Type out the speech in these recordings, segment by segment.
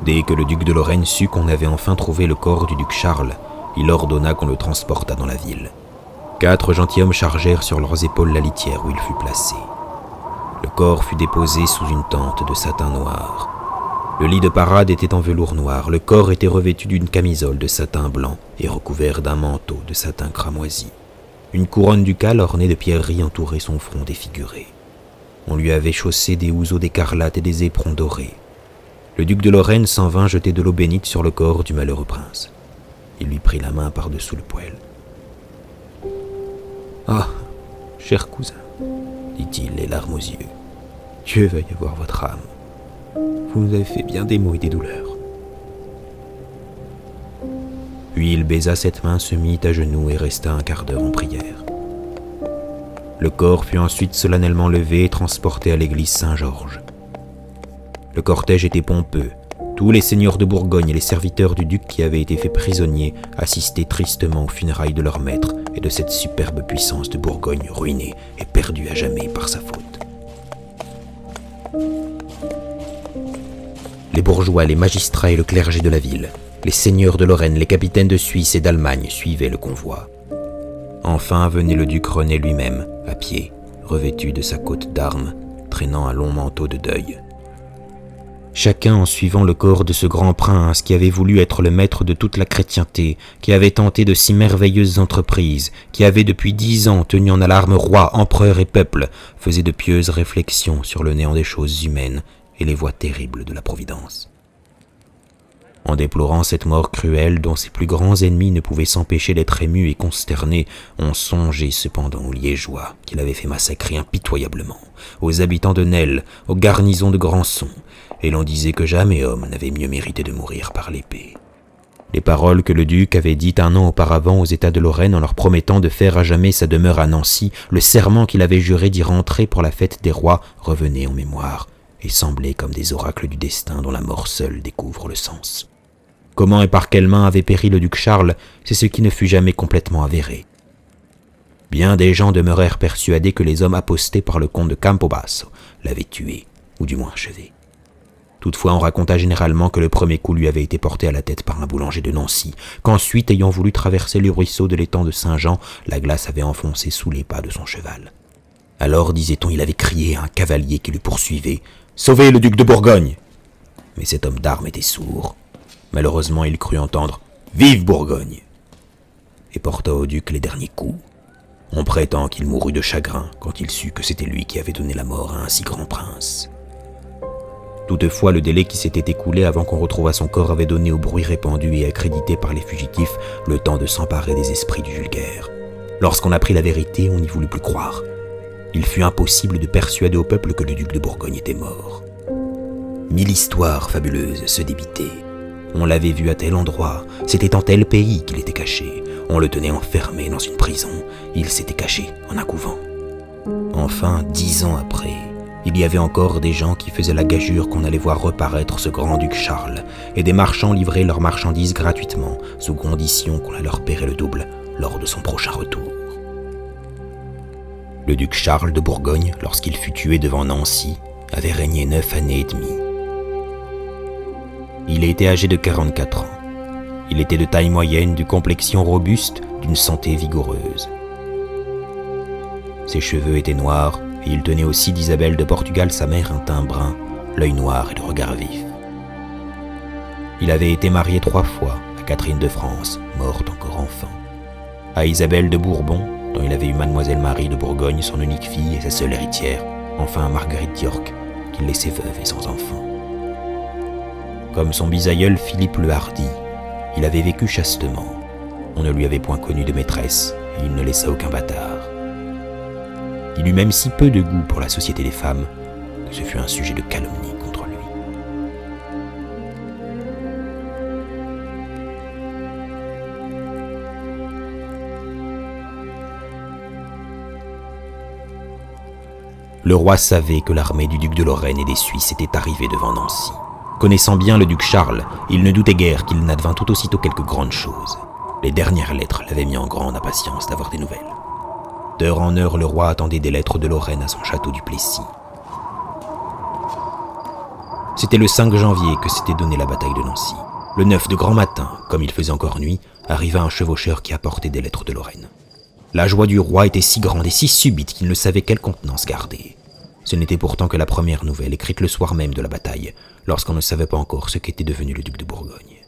Dès que le duc de Lorraine sut qu'on avait enfin trouvé le corps du duc Charles, il ordonna qu'on le transportât dans la ville. 4 gentilshommes chargèrent sur leurs épaules la litière où il fut placé. Le corps fut déposé sous une tente de satin noir. Le lit de parade était en velours noir, le corps était revêtu d'une camisole de satin blanc et recouvert d'un manteau de satin cramoisi. Une couronne ducale ornée de pierreries entourait son front défiguré. On lui avait chaussé des houseaux d'écarlate et des éperons dorés. Le duc de Lorraine s'en vint jeter de l'eau bénite sur le corps du malheureux prince. Il lui prit la main par-dessous le poêle. « Ah, cher cousin, dit-il, les larmes aux yeux, Dieu veuille avoir votre âme. Vous nous avez fait bien des maux et des douleurs. » Puis il baisa cette main, se mit à genoux et resta un quart d'heure en prière. Le corps fut ensuite solennellement levé et transporté à l'église Saint-Georges. Le cortège était pompeux. Tous les seigneurs de Bourgogne et les serviteurs du duc qui avaient été faits prisonniers assistaient tristement aux funérailles de leur maître et de cette superbe puissance de Bourgogne ruinée et perdue à jamais par sa faute. Les bourgeois, les magistrats et le clergé de la ville, les seigneurs de Lorraine, les capitaines de Suisse et d'Allemagne suivaient le convoi. Enfin venait le duc René lui-même, à pied, revêtu de sa cotte d'armes, traînant un long manteau de deuil. Chacun en suivant le corps de ce grand prince qui avait voulu être le maître de toute la chrétienté, qui avait tenté de si merveilleuses entreprises, qui avait depuis 10 ans tenu en alarme roi, empereur et peuple, faisait de pieuses réflexions sur le néant des choses humaines et les voies terribles de la Providence. En déplorant cette mort cruelle dont ses plus grands ennemis ne pouvaient s'empêcher d'être émus et consternés, on songeait cependant aux Liégeois qu'il avait fait massacrer impitoyablement, aux habitants de Nesle, aux garnisons de Grandson, et l'on disait que jamais homme n'avait mieux mérité de mourir par l'épée. Les paroles que le duc avait dites 1 an auparavant aux États de Lorraine en leur promettant de faire à jamais sa demeure à Nancy, le serment qu'il avait juré d'y rentrer pour la fête des rois revenaient en mémoire et semblaient comme des oracles du destin dont la mort seule découvre le sens. Comment et par quelles mains avait péri le duc Charles, c'est ce qui ne fut jamais complètement avéré. Bien des gens demeurèrent persuadés que les hommes apostés par le comte de Campobasso l'avaient tué, ou du moins achevé. Toutefois, on raconta généralement que le premier coup lui avait été porté à la tête par un boulanger de Nancy, qu'ensuite, ayant voulu traverser le ruisseau de l'étang de Saint-Jean, la glace avait enfoncé sous les pas de son cheval. Alors, disait-on, il avait crié à un cavalier qui le poursuivait « Sauvez le duc de Bourgogne !» Mais cet homme d'armes était sourd. Malheureusement, il crut entendre « Vive Bourgogne !» et porta au duc les derniers coups. On prétend qu'il mourut de chagrin quand il sut que c'était lui qui avait donné la mort à un si grand prince. Toutefois, le délai qui s'était écoulé avant qu'on retrouvât son corps avait donné au bruit répandu et accrédité par les fugitifs le temps de s'emparer des esprits du vulgaire. Lorsqu'on apprit la vérité, on n'y voulut plus croire. Il fut impossible de persuader au peuple que le duc de Bourgogne était mort. 1000 histoires fabuleuses se débitaient. On l'avait vu à tel endroit, c'était en tel pays qu'il était caché. On le tenait enfermé dans une prison, il s'était caché en un couvent. Enfin, 10 ans après, il y avait encore des gens qui faisaient la gageure qu'on allait voir reparaître ce grand-duc Charles, et des marchands livraient leurs marchandises gratuitement, sous condition qu'on allait leur paierait le double lors de son prochain retour. Le duc Charles de Bourgogne, lorsqu'il fut tué devant Nancy, avait régné 9 années et demie. Il était âgé de 44 ans. Il était de taille moyenne, de complexion robuste, d'une santé vigoureuse. Ses cheveux étaient noirs, et il tenait aussi d'Isabelle de Portugal, sa mère, un teint brun, l'œil noir et le regard vif. Il avait été marié 3 fois, à Catherine de France, morte encore enfant, à Isabelle de Bourbon, dont il avait eu Mademoiselle Marie de Bourgogne, son unique fille et sa seule héritière, enfin à Marguerite d'York, qu'il laissait veuve et sans enfant. Comme son bisaïeul Philippe le Hardi, il avait vécu chastement. On ne lui avait point connu de maîtresse, et il ne laissa aucun bâtard. Il eut même si peu de goût pour la société des femmes, que ce fut un sujet de calomnie contre lui. Le roi savait que l'armée du duc de Lorraine et des Suisses était arrivée devant Nancy. Connaissant bien le duc Charles, il ne doutait guère qu'il n'advint tout aussitôt quelque grande chose. Les dernières lettres l'avaient mis en grande impatience d'avoir des nouvelles. D'heure en heure, le roi attendait des lettres de Lorraine à son château du Plessis. C'était le 5 janvier que s'était donné la bataille de Nancy. Le 9 de grand matin, comme il faisait encore nuit, arriva un chevaucheur qui apportait des lettres de Lorraine. La joie du roi était si grande et si subite qu'il ne savait quelle contenance garder. Ce n'était pourtant que la première nouvelle, écrite le soir même de la bataille, lorsqu'on ne savait pas encore ce qu'était devenu le duc de Bourgogne.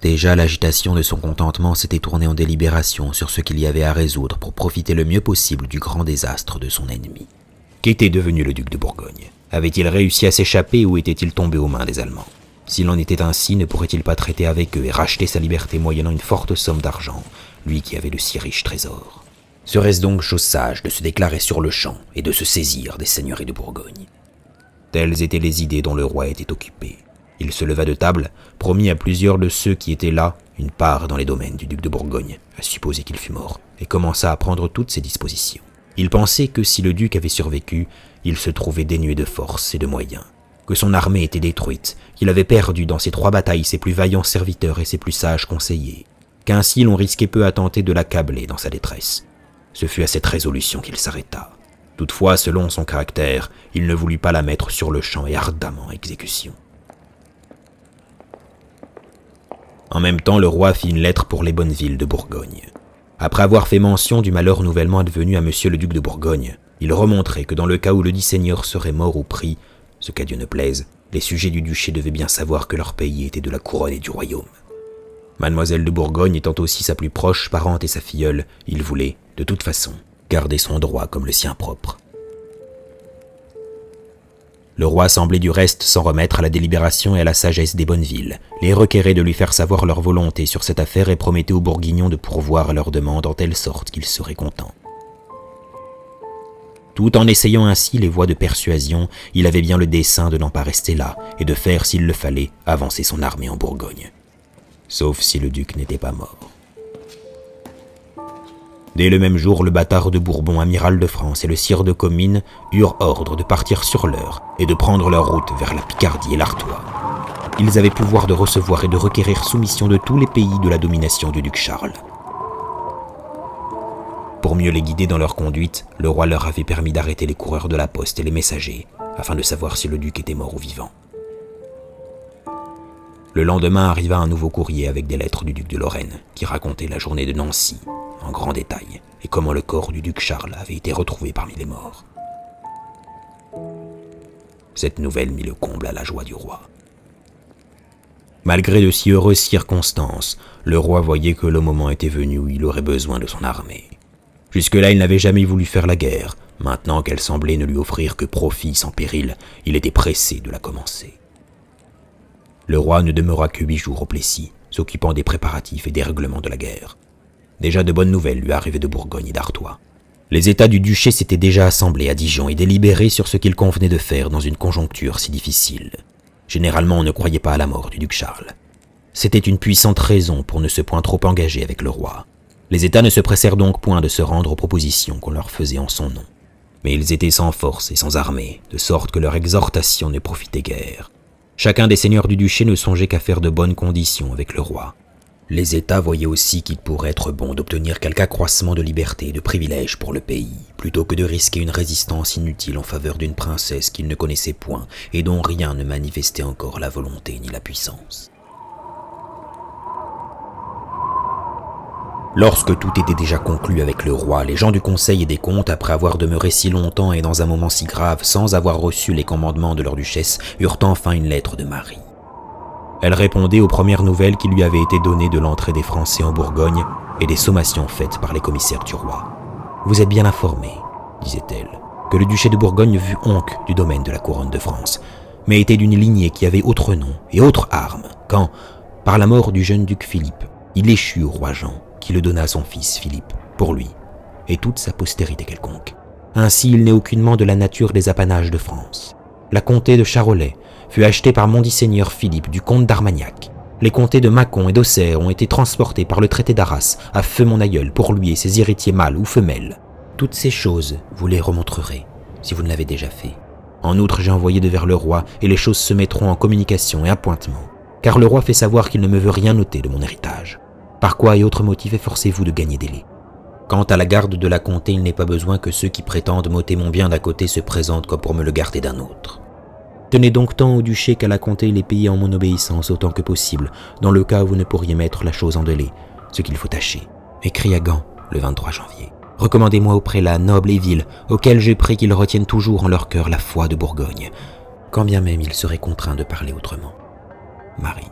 Déjà, l'agitation de son contentement s'était tournée en délibération sur ce qu'il y avait à résoudre pour profiter le mieux possible du grand désastre de son ennemi. Qu'était devenu le duc de Bourgogne? Avait-il réussi à s'échapper ou était-il tombé aux mains des Allemands? S'il en était ainsi, ne pourrait-il pas traiter avec eux et racheter sa liberté moyennant une forte somme d'argent, lui qui avait de si riches trésors? Serait-ce donc chose sage de se déclarer sur le champ et de se saisir des seigneuries de Bourgogne? Telles étaient les idées dont le roi était occupé. Il se leva de table, promit à plusieurs de ceux qui étaient là une part dans les domaines du duc de Bourgogne, à supposer qu'il fût mort, et commença à prendre toutes ses dispositions. Il pensait que si le duc avait survécu, il se trouvait dénué de force et de moyens, que son armée était détruite, qu'il avait perdu dans ses 3 batailles ses plus vaillants serviteurs et ses plus sages conseillers, qu'ainsi l'on risquait peu à tenter de l'accabler dans sa détresse. Ce fut à cette résolution qu'il s'arrêta. Toutefois, selon son caractère, il ne voulut pas la mettre sur le champ et ardemment à exécution. En même temps, le roi fit une lettre pour les bonnes villes de Bourgogne. Après avoir fait mention du malheur nouvellement advenu à monsieur le duc de Bourgogne, il remontrait que dans le cas où le dit seigneur serait mort ou pris, ce qu'à Dieu ne plaise, les sujets du duché devaient bien savoir que leur pays était de la couronne et du royaume. Mademoiselle de Bourgogne étant aussi sa plus proche parente et sa filleule, il voulait, de toute façon, garder son droit comme le sien propre. Le roi semblait du reste s'en remettre à la délibération et à la sagesse des bonnes villes, les requérait de lui faire savoir leur volonté sur cette affaire et promettait aux Bourguignons de pourvoir à leurs demandes en telle sorte qu'ils seraient contents. Tout en essayant ainsi les voies de persuasion, il avait bien le dessein de n'en pas rester là et de faire, s'il le fallait, avancer son armée en Bourgogne. Sauf si le duc n'était pas mort. Dès le même jour, le bâtard de Bourbon, amiral de France, et le sire de Comines eurent ordre de partir sur l'heure et de prendre leur route vers la Picardie et l'Artois. Ils avaient pouvoir de recevoir et de requérir soumission de tous les pays de la domination du duc Charles. Pour mieux les guider dans leur conduite, le roi leur avait permis d'arrêter les coureurs de la poste et les messagers, afin de savoir si le duc était mort ou vivant. Le lendemain arriva un nouveau courrier avec des lettres du duc de Lorraine, qui racontait la journée de Nancy, en grand détail, et comment le corps du duc Charles avait été retrouvé parmi les morts. Cette nouvelle mit le comble à la joie du roi. Malgré de si heureuses circonstances, le roi voyait que le moment était venu où il aurait besoin de son armée. Jusque-là, il n'avait jamais voulu faire la guerre. Maintenant qu'elle semblait ne lui offrir que profit sans péril, il était pressé de la commencer. Le roi ne demeura que 8 jours au Plessis, s'occupant des préparatifs et des règlements de la guerre. Déjà de bonnes nouvelles lui arrivaient de Bourgogne et d'Artois. Les États du duché s'étaient déjà assemblés à Dijon et délibérés sur ce qu'il convenait de faire dans une conjoncture si difficile. Généralement, on ne croyait pas à la mort du duc Charles. C'était une puissante raison pour ne se point trop engager avec le roi. Les États ne se pressèrent donc point de se rendre aux propositions qu'on leur faisait en son nom. Mais ils étaient sans force et sans armée, de sorte que leur exhortation ne profitait guère. Chacun des seigneurs du duché ne songeait qu'à faire de bonnes conditions avec le roi. Les États voyaient aussi qu'il pourrait être bon d'obtenir quelque accroissement de liberté et de privilèges pour le pays, plutôt que de risquer une résistance inutile en faveur d'une princesse qu'ils ne connaissaient point et dont rien ne manifestait encore la volonté ni la puissance. Lorsque tout était déjà conclu avec le roi, les gens du conseil et des comtes, après avoir demeuré si longtemps et dans un moment si grave sans avoir reçu les commandements de leur duchesse, eurent enfin une lettre de Marie. Elle répondait aux premières nouvelles qui lui avaient été données de l'entrée des Français en Bourgogne et des sommations faites par les commissaires du roi. « Vous êtes bien informé, disait-elle, que le duché de Bourgogne fut oncle du domaine de la couronne de France, mais était d'une lignée qui avait autre nom et autre arme, quand, par la mort du jeune duc Philippe, il échut au roi Jean, qui le donna à son fils Philippe, pour lui, et toute sa postérité quelconque. Ainsi, il n'est aucunement de la nature des apanages de France. La comté de Charolais fut achetée par mon dit seigneur Philippe du comte d'Armagnac. Les comtés de Mâcon et d'Auxerre ont été transportés par le traité d'Arras à feu mon aïeul pour lui et ses héritiers mâles ou femelles. Toutes ces choses, vous les remontrerez, si vous ne l'avez déjà fait. En outre, j'ai envoyé devers le roi et les choses se mettront en communication et appointement, car le roi fait savoir qu'il ne me veut rien noter de mon héritage. Par quoi et autres motifs efforcez-vous de gagner délai. Quant à la garde de la comté, il n'est pas besoin que ceux qui prétendent m'ôter mon bien d'un côté se présentent comme pour me le garder d'un autre. Tenez donc tant au duché qu'à la comté les pays en mon obéissance autant que possible, dans le cas où vous ne pourriez mettre la chose en délai, ce qu'il faut tâcher. Écrit à Gand, le 23 janvier. Recommandez-moi aux prélats nobles et vils, auxquels je prie qu'ils retiennent toujours en leur cœur la foi de Bourgogne, quand bien même ils seraient contraints de parler autrement. Marie.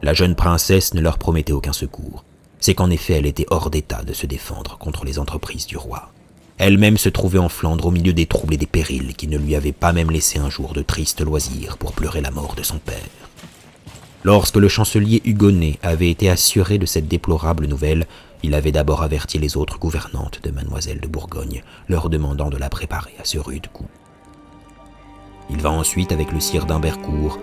La jeune princesse ne leur promettait aucun secours. C'est qu'en effet elle était hors d'état de se défendre contre les entreprises du roi. Elle-même se trouvait en Flandre au milieu des troubles et des périls qui ne lui avaient pas même laissé un jour de triste loisir pour pleurer la mort de son père. Lorsque le chancelier Hugonnet avait été assuré de cette déplorable nouvelle, il avait d'abord averti les autres gouvernantes de mademoiselle de Bourgogne, leur demandant de la préparer à ce rude coup. Il va ensuite avec le sire d'Humbercourt.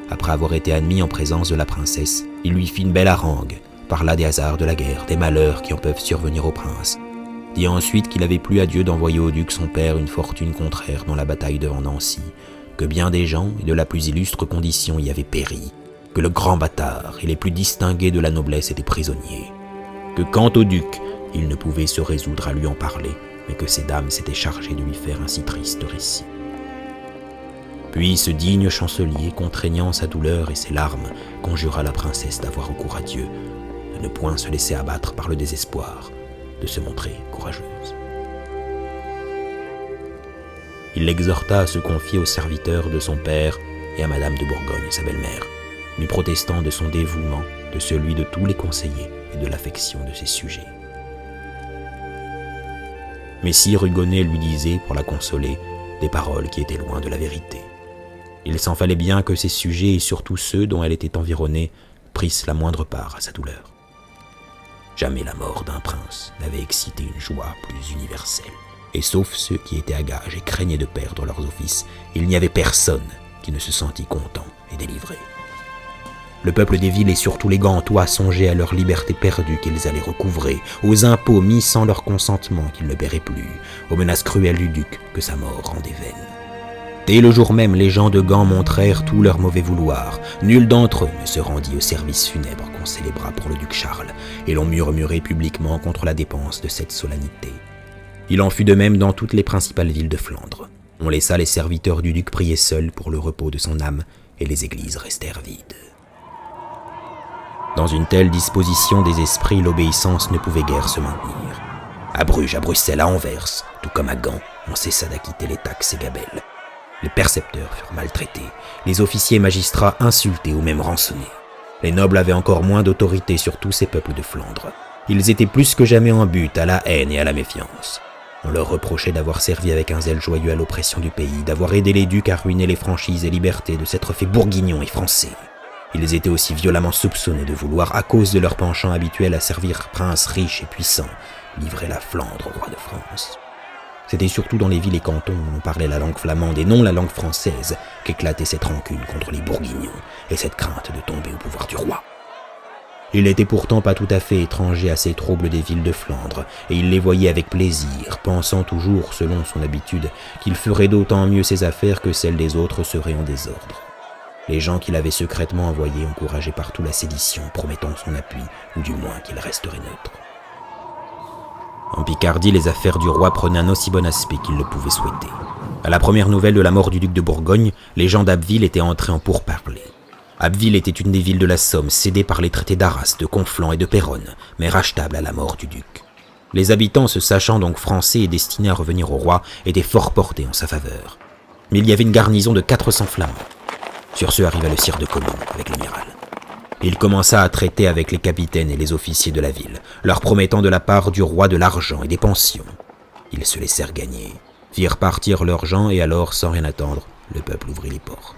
Après avoir été admis en présence de la princesse, il lui fit une belle harangue, parla des hasards de la guerre, des malheurs qui en peuvent survenir au prince, dit ensuite qu'il avait plu à Dieu d'envoyer au duc son père une fortune contraire dans la bataille devant Nancy, que bien des gens et de la plus illustre condition y avaient péri, que le grand bâtard et les plus distingués de la noblesse étaient prisonniers, que quant au duc, il ne pouvait se résoudre à lui en parler, mais que ces dames s'étaient chargées de lui faire un si triste récit. Puis ce digne chancelier, contraignant sa douleur et ses larmes, conjura la princesse d'avoir recours à Dieu, de ne point se laisser abattre par le désespoir, de se montrer courageuse. Il l'exhorta à se confier aux serviteurs de son père et à Madame de Bourgogne, sa belle-mère, lui protestant de son dévouement, de celui de tous les conseillers et de l'affection de ses sujets. Messire Hugonnet lui disait, pour la consoler, des paroles qui étaient loin de la vérité. Il s'en fallait bien que ses sujets, et surtout ceux dont elle était environnée, prissent la moindre part à sa douleur. Jamais la mort d'un prince n'avait excité une joie plus universelle. Et sauf ceux qui étaient à gage et craignaient de perdre leurs offices, il n'y avait personne qui ne se sentit content et délivré. Le peuple des villes et surtout les Gantois songeaient à leur liberté perdue qu'ils allaient recouvrer, aux impôts mis sans leur consentement qu'ils ne paieraient plus, aux menaces cruelles du duc que sa mort rendait vaine. Dès le jour même, les gens de Gand montrèrent tout leur mauvais vouloir. Nul d'entre eux ne se rendit au service funèbre qu'on célébra pour le duc Charles, et l'on murmurait publiquement contre la dépense de cette solennité. Il en fut de même dans toutes les principales villes de Flandre. On laissa les serviteurs du duc prier seuls pour le repos de son âme, et les églises restèrent vides. Dans une telle disposition des esprits, l'obéissance ne pouvait guère se maintenir. À Bruges, à Bruxelles, à Anvers, tout comme à Gand, on cessa d'acquitter les taxes et gabelles. Les percepteurs furent maltraités, les officiers et magistrats insultés ou même rançonnés. Les nobles avaient encore moins d'autorité sur tous ces peuples de Flandre. Ils étaient plus que jamais en butte à la haine et à la méfiance. On leur reprochait d'avoir servi avec un zèle joyeux à l'oppression du pays, d'avoir aidé les ducs à ruiner les franchises et libertés, de s'être fait bourguignons et français. Ils étaient aussi violemment soupçonnés de vouloir, à cause de leur penchant habituel à servir princes riches et puissants, livrer la Flandre au roi de France. C'était surtout dans les villes et cantons où l'on parlait la langue flamande et non la langue française qu'éclatait cette rancune contre les bourguignons et cette crainte de tomber au pouvoir du roi. Il n'était pourtant pas tout à fait étranger à ces troubles des villes de Flandre, et il les voyait avec plaisir, pensant toujours, selon son habitude, qu'il ferait d'autant mieux ses affaires que celles des autres seraient en désordre. Les gens qu'il avait secrètement envoyés encourageaient partout la sédition, promettant son appui, ou du moins qu'il resterait neutre. En Picardie, les affaires du roi prenaient un aussi bon aspect qu'il le pouvait souhaiter. À la première nouvelle de la mort du duc de Bourgogne, les gens d'Abbeville étaient entrés en pourparlers. Abbeville était une des villes de la Somme, cédée par les traités d'Arras, de Conflans et de Péronne, mais rachetable à la mort du duc. Les habitants, se sachant donc français et destinés à revenir au roi, étaient fort portés en sa faveur. Mais il y avait une garnison de 400 Flamands. Sur ce arriva le sire de Comines avec l'amiral. Il commença à traiter avec les capitaines et les officiers de la ville, leur promettant de la part du roi de l'argent et des pensions. Ils se laissèrent gagner, firent partir leurs gens et alors, sans rien attendre, le peuple ouvrit les portes.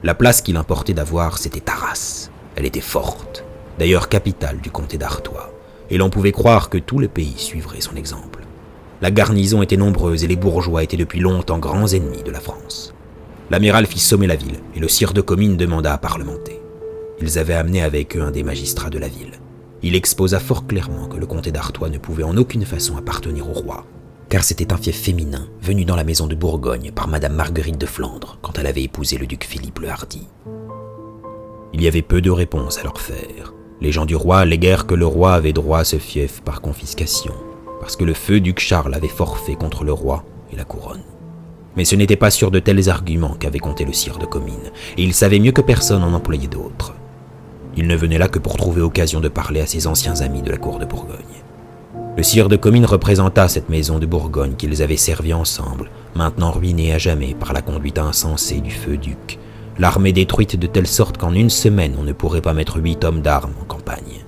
La place qu'il importait d'avoir, c'était Arras. Elle était forte, d'ailleurs capitale du comté d'Artois, et l'on pouvait croire que tout le pays suivrait son exemple. La garnison était nombreuse et les bourgeois étaient depuis longtemps grands ennemis de la France. L'amiral fit sommer la ville et le sire de Comines demanda à parlementer. Ils avaient amené avec eux un des magistrats de la ville. Il exposa fort clairement que le comté d'Artois ne pouvait en aucune façon appartenir au roi, car c'était un fief féminin venu dans la maison de Bourgogne par Madame Marguerite de Flandre quand elle avait épousé le duc Philippe le Hardi. Il y avait peu de réponses à leur faire. Les gens du roi alléguèrent que le roi avait droit à ce fief par confiscation, parce que le feu duc Charles avait forfait contre le roi et la couronne. Mais ce n'était pas sur de tels arguments qu'avait compté le sire de Comines, et il savait mieux que personne en employer d'autres. Il ne venait là que pour trouver occasion de parler à ses anciens amis de la cour de Bourgogne. Le sire de Comines représenta cette maison de Bourgogne qu'ils avaient servie ensemble, maintenant ruinée à jamais par la conduite insensée du feu duc, l'armée détruite de telle sorte qu'en une semaine on ne pourrait pas mettre 8 hommes d'armes en campagne.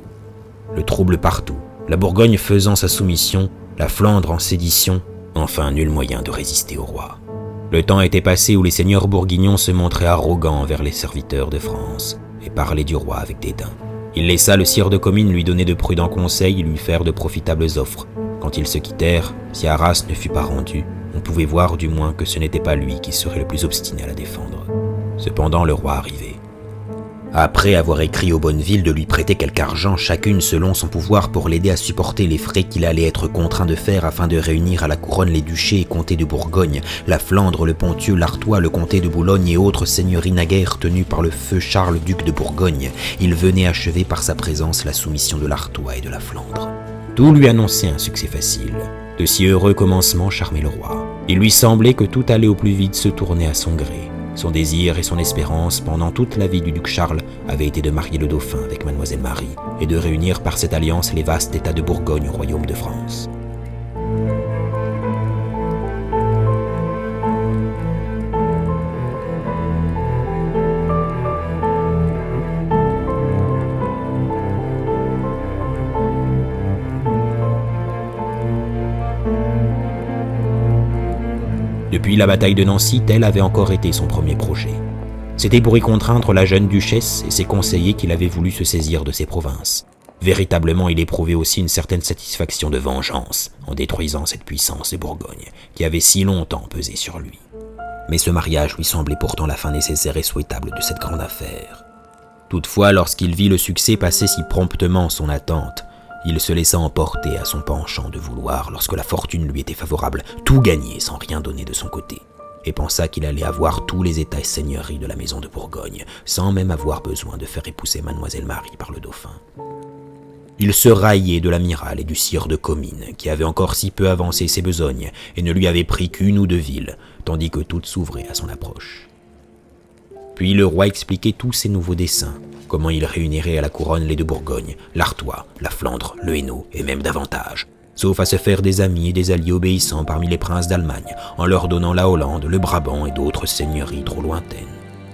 Le trouble partout, la Bourgogne faisant sa soumission, la Flandre en sédition, enfin nul moyen de résister au roi. Le temps était passé où les seigneurs bourguignons se montraient arrogants envers les serviteurs de France et parlaient du roi avec dédain. Il laissa le sire de Comines lui donner de prudents conseils et lui faire de profitables offres. Quand ils se quittèrent, si Arras ne fut pas rendu, on pouvait voir du moins que ce n'était pas lui qui serait le plus obstiné à la défendre. Cependant, le roi arrivait. Après avoir écrit aux bonnes villes de lui prêter quelque argent, chacune selon son pouvoir, pour l'aider à supporter les frais qu'il allait être contraint de faire afin de réunir à la couronne les duchés et comtés de Bourgogne, la Flandre, le Ponthieu, l'Artois, le comté de Boulogne et autres seigneuries naguère tenues par le feu Charles, duc de Bourgogne, il venait achever par sa présence la soumission de l'Artois et de la Flandre. Tout lui annonçait un succès facile. De si heureux commencements charmaient le roi. Il lui semblait que tout allait au plus vite se tourner à son gré. Son désir et son espérance pendant toute la vie du duc Charles avaient été de marier le dauphin avec mademoiselle Marie et de réunir par cette alliance les vastes états de Bourgogne au royaume de France. Depuis la bataille de Nancy, tel avait encore été son premier projet. C'était pour y contraindre la jeune duchesse et ses conseillers qu'il avait voulu se saisir de ses provinces. Véritablement, il éprouvait aussi une certaine satisfaction de vengeance en détruisant cette puissance de Bourgogne qui avait si longtemps pesé sur lui. Mais ce mariage lui semblait pourtant la fin nécessaire et souhaitable de cette grande affaire. Toutefois, lorsqu'il vit le succès passer si promptement son attente, il se laissa emporter à son penchant de vouloir, lorsque la fortune lui était favorable, tout gagner sans rien donner de son côté, et pensa qu'il allait avoir tous les états et seigneuries de la maison de Bourgogne, sans même avoir besoin de faire épouser mademoiselle Marie par le dauphin. Il se raillait de l'amiral et du sire de Comines, qui avait encore si peu avancé ses besognes, et ne lui avait pris qu'une ou deux villes, tandis que toutes s'ouvraient à son approche. Puis le roi expliquait tous ses nouveaux desseins, comment il réunirait à la couronne les deux Bourgognes, l'Artois, la Flandre, le Hainaut, et même davantage, sauf à se faire des amis et des alliés obéissants parmi les princes d'Allemagne, en leur donnant la Hollande, le Brabant et d'autres seigneuries trop lointaines.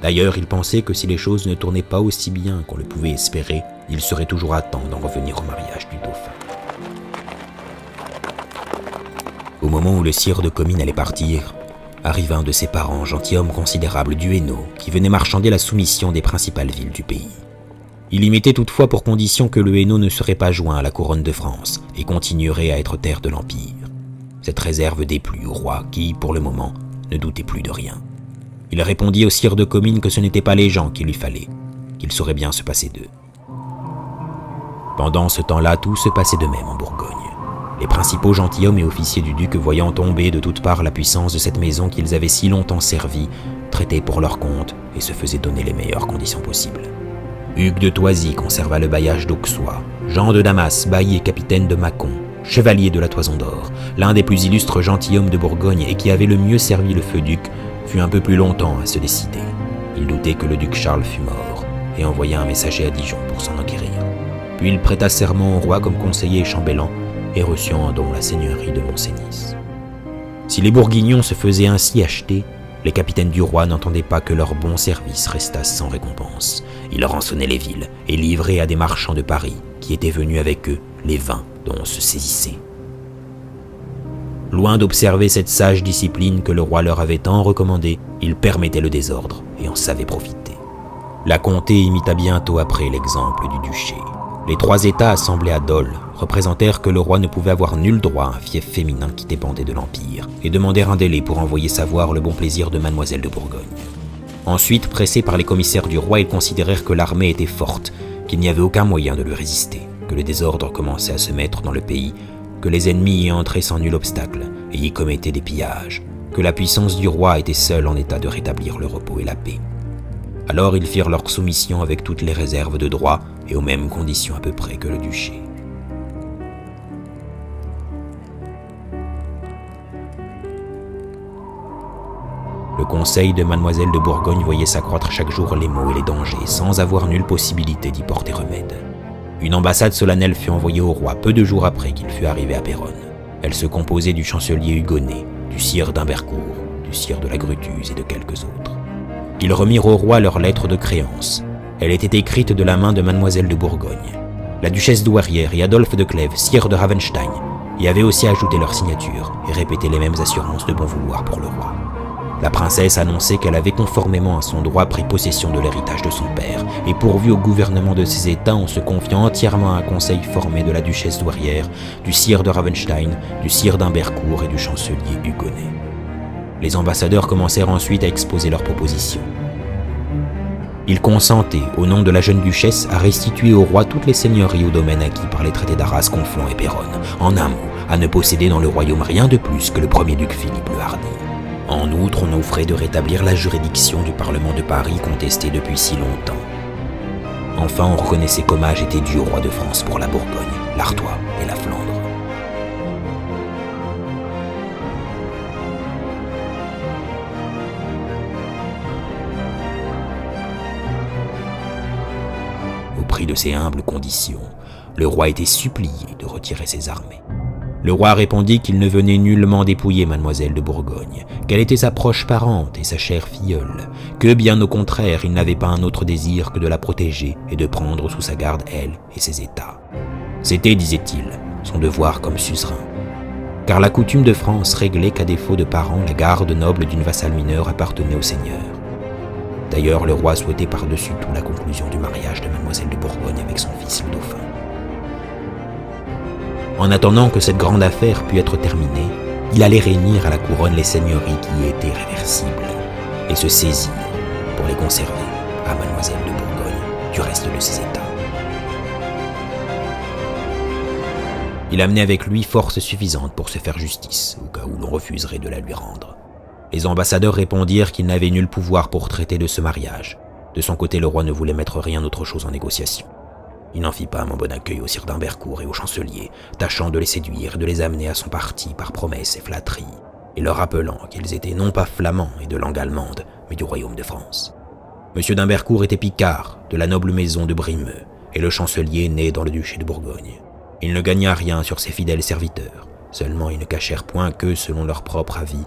D'ailleurs, il pensait que si les choses ne tournaient pas aussi bien qu'on le pouvait espérer, il serait toujours à temps d'en revenir au mariage du dauphin. Au moment où le sire de Comines allait partir, arriva un de ses parents, gentilhomme considérable du Hainaut, qui venait marchander la soumission des principales villes du pays. Il y mettait toutefois pour condition que le Hainaut ne serait pas joint à la couronne de France et continuerait à être terre de l'Empire. Cette réserve déplut au roi qui, pour le moment, ne doutait plus de rien. Il répondit au sire de Comines que ce n'était pas les gens qu'il lui fallait, qu'il saurait bien se passer d'eux. Pendant ce temps-là, tout se passait de même en Bourgogne. Les principaux gentilshommes et officiers du duc, voyant tomber de toutes parts la puissance de cette maison qu'ils avaient si longtemps servie, traitaient pour leur compte et se faisaient donner les meilleures conditions possibles. Hugues de Thoisy conserva le bailliage d'Auxois, Jean de Damas, bailli et capitaine de Mâcon, chevalier de la Toison d'Or, l'un des plus illustres gentilshommes de Bourgogne et qui avait le mieux servi le feu duc, fut un peu plus longtemps à se décider. Il doutait que le duc Charles fût mort et envoya un messager à Dijon pour s'en enquérir. Puis il prêta serment au roi comme conseiller et chambellan et reçut en don la seigneurie de Montcenis. Si les Bourguignons se faisaient ainsi acheter, les capitaines du roi n'entendaient pas que leur bon service restasse sans récompense. Ils rançonnaient les villes et livraient à des marchands de Paris, qui étaient venus avec eux, les vins dont on se saisissait. Loin d'observer cette sage discipline que le roi leur avait tant recommandée, ils permettaient le désordre et en savaient profiter. La comté imita bientôt après l'exemple du duché. Les 3 États assemblés à Dole représentèrent que le roi ne pouvait avoir nul droit à un fief féminin qui dépendait de l'Empire et demandèrent un délai pour envoyer savoir le bon plaisir de mademoiselle de Bourgogne. Ensuite, pressés par les commissaires du roi, ils considérèrent que l'armée était forte, qu'il n'y avait aucun moyen de lui résister, que le désordre commençait à se mettre dans le pays, que les ennemis y entraient sans nul obstacle et y commettaient des pillages, que la puissance du roi était seule en état de rétablir le repos et la paix. Alors ils firent leur soumission avec toutes les réserves de droit et aux mêmes conditions à peu près que le duché. Le conseil de Mademoiselle de Bourgogne voyait s'accroître chaque jour les maux et les dangers, sans avoir nulle possibilité d'y porter remède. Une ambassade solennelle fut envoyée au roi peu de jours après qu'il fut arrivé à Péronne. Elle se composait du chancelier Hugonnet, du sire d'Humbercourt, du sire de la Grutuse et de quelques autres. Ils remirent au roi leur lettre de créance. Elle était écrite de la main de Mademoiselle de Bourgogne. La duchesse douairière et Adolphe de Clèves, sire de Ravenstein, y avaient aussi ajouté leur signature et répété les mêmes assurances de bon vouloir pour le roi. La princesse annonçait qu'elle avait conformément à son droit pris possession de l'héritage de son père et pourvu au gouvernement de ses États en se confiant entièrement à un conseil formé de la duchesse douairière, du sire de Ravenstein, du sire d'Humbercourt et du chancelier Hugonnet. Les ambassadeurs commencèrent ensuite à exposer leurs propositions. Ils consentaient, au nom de la jeune duchesse, à restituer au roi toutes les seigneuries ou domaines acquis par les traités d'Arras, Conflans et Péronne. En un mot, à ne posséder dans le royaume rien de plus que le premier duc Philippe le Hardi. En outre, on offrait de rétablir la juridiction du Parlement de Paris contestée depuis si longtemps. Enfin, on reconnaissait qu'hommage était dû au roi de France pour la Bourgogne, l'Artois et la Flandre. Au prix de ces humbles conditions, le roi était supplié de retirer ses armées. Le roi répondit qu'il ne venait nullement dépouiller Mademoiselle de Bourgogne, qu'elle était sa proche parente et sa chère filleule, que bien au contraire il n'avait pas un autre désir que de la protéger et de prendre sous sa garde elle et ses États. C'était, disait-il, son devoir comme suzerain, car la coutume de France réglait qu'à défaut de parents, la garde noble d'une vassale mineure appartenait au seigneur. D'ailleurs, le roi souhaitait par-dessus tout la conclusion du mariage de Mademoiselle de Bourgogne avec son fils le dauphin. En attendant que cette grande affaire pût être terminée, il allait réunir à la couronne les seigneuries qui y étaient réversibles et se saisir pour les conserver à Mademoiselle de Bourgogne du reste de ses États. Il amenait avec lui force suffisante pour se faire justice, au cas où l'on refuserait de la lui rendre. Les ambassadeurs répondirent qu'ils n'avaient nul pouvoir pour traiter de ce mariage. De son côté, le roi ne voulait mettre rien autre chose en négociation. Il n'en fit pas un bon accueil au sire d'Humbercourt et au chancelier, tâchant de les séduire et de les amener à son parti par promesses et flatteries, et leur rappelant qu'ils étaient non pas flamands et de langue allemande, mais du royaume de France. M. d'Humbercourt était picard, de la noble maison de Brimeux, et le chancelier né dans le duché de Bourgogne. Il ne gagna rien sur ses fidèles serviteurs, seulement ils ne cachèrent point que, selon leur propre avis,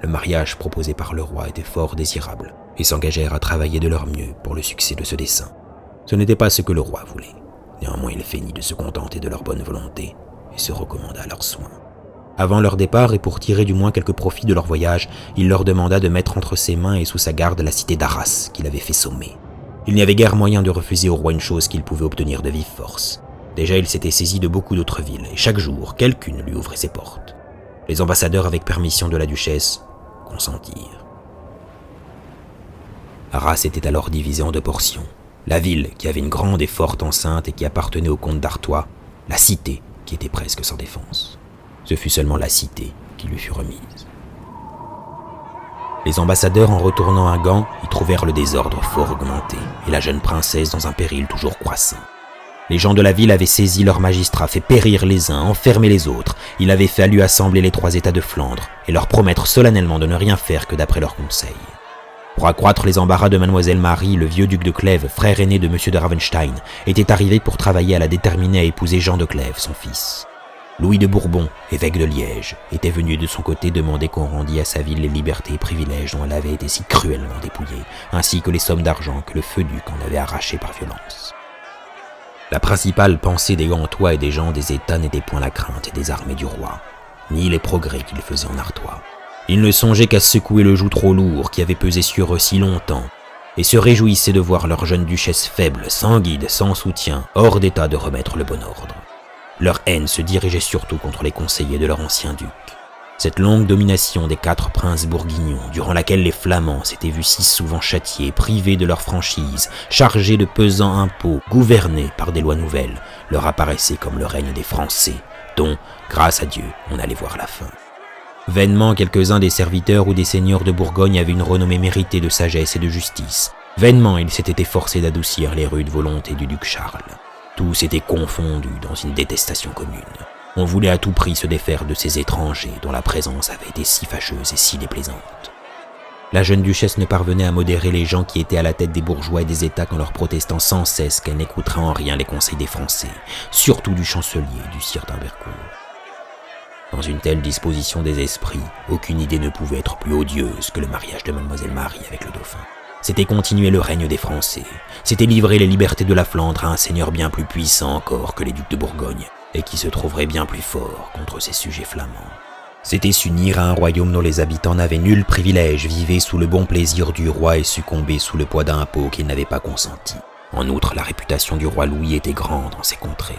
le mariage proposé par le roi était fort désirable, et s'engagèrent à travailler de leur mieux pour le succès de ce dessein. Ce n'était pas ce que le roi voulait. Néanmoins, il feignit de se contenter de leur bonne volonté et se recommanda à leurs soins. Avant leur départ, et pour tirer du moins quelque profit de leur voyage, il leur demanda de mettre entre ses mains et sous sa garde la cité d'Arras qu'il avait fait sommer. Il n'y avait guère moyen de refuser au roi une chose qu'il pouvait obtenir de vive force. Déjà, il s'était saisi de beaucoup d'autres villes, et chaque jour, quelqu'une lui ouvrait ses portes. Les ambassadeurs, avec permission de la duchesse, consentirent. Arras était alors divisé en deux portions. La ville, qui avait une grande et forte enceinte et qui appartenait au comte d'Artois, la cité, qui était presque sans défense. Ce fut seulement la cité qui lui fut remise. Les ambassadeurs, en retournant à Gand, y trouvèrent le désordre fort augmenté et la jeune princesse dans un péril toujours croissant. Les gens de la ville avaient saisi leurs magistrats, fait périr les uns, enfermé les autres. Il avait fallu assembler les 3 États de Flandre et leur promettre solennellement de ne rien faire que d'après leurs conseils. Pour accroître les embarras de Mademoiselle Marie, le vieux duc de Clèves, frère aîné de M. de Ravenstein, était arrivé pour travailler à la déterminer à épouser Jean de Clèves, son fils. Louis de Bourbon, évêque de Liège, était venu de son côté demander qu'on rendît à sa ville les libertés et privilèges dont elle avait été si cruellement dépouillée, ainsi que les sommes d'argent que le feu duc en avait arrachées par violence. La principale pensée des Gantois et des gens des États n'était point la crainte des armées du roi, ni les progrès qu'il faisait en Artois. Ils ne songeaient qu'à secouer le joug trop lourd qui avait pesé sur eux si longtemps, et se réjouissaient de voir leur jeune duchesse faible, sans guide, sans soutien, hors d'état de remettre le bon ordre. Leur haine se dirigeait surtout contre les conseillers de leur ancien duc. Cette longue domination des 4 princes bourguignons, durant laquelle les Flamands s'étaient vus si souvent châtiés, privés de leur franchise, chargés de pesants impôts, gouvernés par des lois nouvelles, leur apparaissait comme le règne des Français, dont, grâce à Dieu, on allait voir la fin. Vainement, quelques-uns des serviteurs ou des seigneurs de Bourgogne avaient une renommée méritée de sagesse et de justice. Vainement, ils s'étaient efforcés d'adoucir les rudes volontés du duc Charles. Tous étaient confondus dans une détestation commune. On voulait à tout prix se défaire de ces étrangers dont la présence avait été si fâcheuse et si déplaisante. La jeune duchesse ne parvenait à modérer les gens qui étaient à la tête des bourgeois et des États en leur protestant sans cesse qu'elle n'écouterait en rien les conseils des Français, surtout du chancelier, du sire d'Humbercourt. Dans une telle disposition des esprits, aucune idée ne pouvait être plus odieuse que le mariage de Mademoiselle Marie avec le dauphin. C'était continuer le règne des Français, c'était livrer les libertés de la Flandre à un seigneur bien plus puissant encore que les ducs de Bourgogne, et qui se trouverait bien plus fort contre ses sujets flamands. C'était s'unir à un royaume dont les habitants n'avaient nul privilège, vivaient sous le bon plaisir du roi et succombaient sous le poids d'impôts qu'ils n'avaient pas consentis. En outre, la réputation du roi Louis était grande en ces contrées.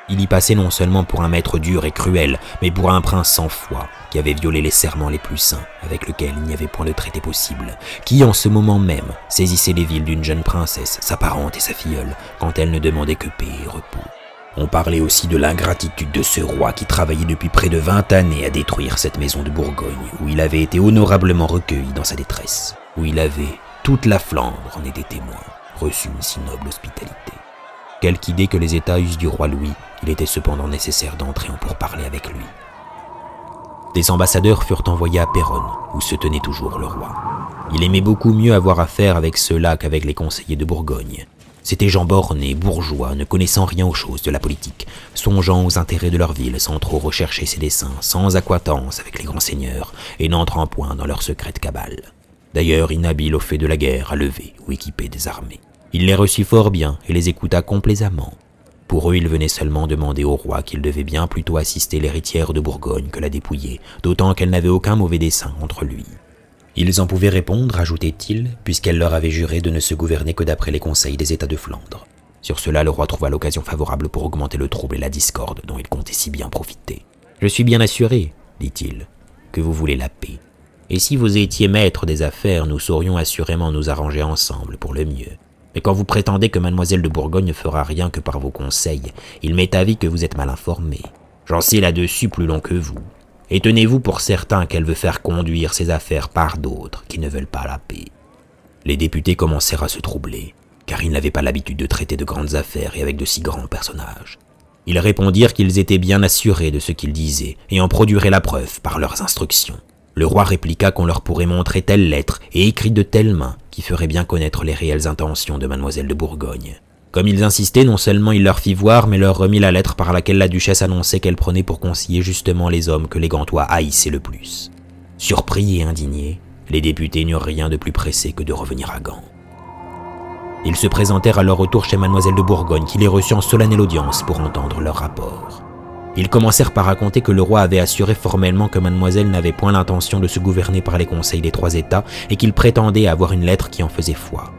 Il y passait non seulement pour un maître dur et cruel, mais pour un prince sans foi, qui avait violé les serments les plus saints, avec lesquels il n'y avait point de traité possible, qui en ce moment même saisissait les villes d'une jeune princesse, sa parente et sa filleule, quand elle ne demandait que paix et repos. On parlait aussi de l'ingratitude de ce roi qui travaillait depuis près de 20 années à détruire cette maison de Bourgogne, où il avait été honorablement recueilli dans sa détresse, où il avait, toute la Flandre en était témoin, reçu une si noble hospitalité. Quelque idée que les États eussent du roi Louis, il était cependant nécessaire d'entrer en pourparlers avec lui. Des ambassadeurs furent envoyés à Péronne, où se tenait toujours le roi. Il aimait beaucoup mieux avoir affaire avec ceux-là qu'avec les conseillers de Bourgogne. C'étaient gens bornés, bourgeois, ne connaissant rien aux choses de la politique, songeant aux intérêts de leur ville sans trop rechercher ses desseins, sans acquaintance avec les grands seigneurs, et n'entrant point dans leur secrète cabale. D'ailleurs, inhabiles au fait de la guerre, à lever ou équiper des armées. Il les reçut fort bien et les écouta complaisamment. Pour eux, il venait seulement demander au roi qu'il devait bien plutôt assister l'héritière de Bourgogne que la dépouiller, d'autant qu'elle n'avait aucun mauvais dessein contre lui. Ils en pouvaient répondre, ajoutait-il, puisqu'elle leur avait juré de ne se gouverner que d'après les conseils des États de Flandre. Sur cela, le roi trouva l'occasion favorable pour augmenter le trouble et la discorde dont il comptait si bien profiter. « Je suis bien assuré, dit-il, que vous voulez la paix. Et si vous étiez maître des affaires, nous saurions assurément nous arranger ensemble pour le mieux. Mais quand vous prétendez que mademoiselle de Bourgogne ne fera rien que par vos conseils, il m'est avis que vous êtes mal informé. J'en sais là-dessus plus long que vous. Et tenez-vous pour certain qu'elle veut faire conduire ses affaires par d'autres qui ne veulent pas la paix. » Les députés commencèrent à se troubler, car ils n'avaient pas l'habitude de traiter de grandes affaires et avec de si grands personnages. Ils répondirent qu'ils étaient bien assurés de ce qu'ils disaient et en produiraient la preuve par leurs instructions. Le roi répliqua qu'on leur pourrait montrer telle lettre et écrite de telle main qui ferait bien connaître les réelles intentions de mademoiselle de Bourgogne. Comme ils insistaient, non seulement il leur fit voir, mais leur remit la lettre par laquelle la duchesse annonçait qu'elle prenait pour conseiller justement les hommes que les Gantois haïssaient le plus. Surpris et indignés, les députés n'eurent rien de plus pressé que de revenir à Gand. Ils se présentèrent à leur retour chez mademoiselle de Bourgogne, qui les reçut en solennelle audience pour entendre leur rapport. Ils commencèrent par raconter que le roi avait assuré formellement que mademoiselle n'avait point l'intention de se gouverner par les conseils des 3 États et qu'il prétendait avoir une lettre qui en faisait foi.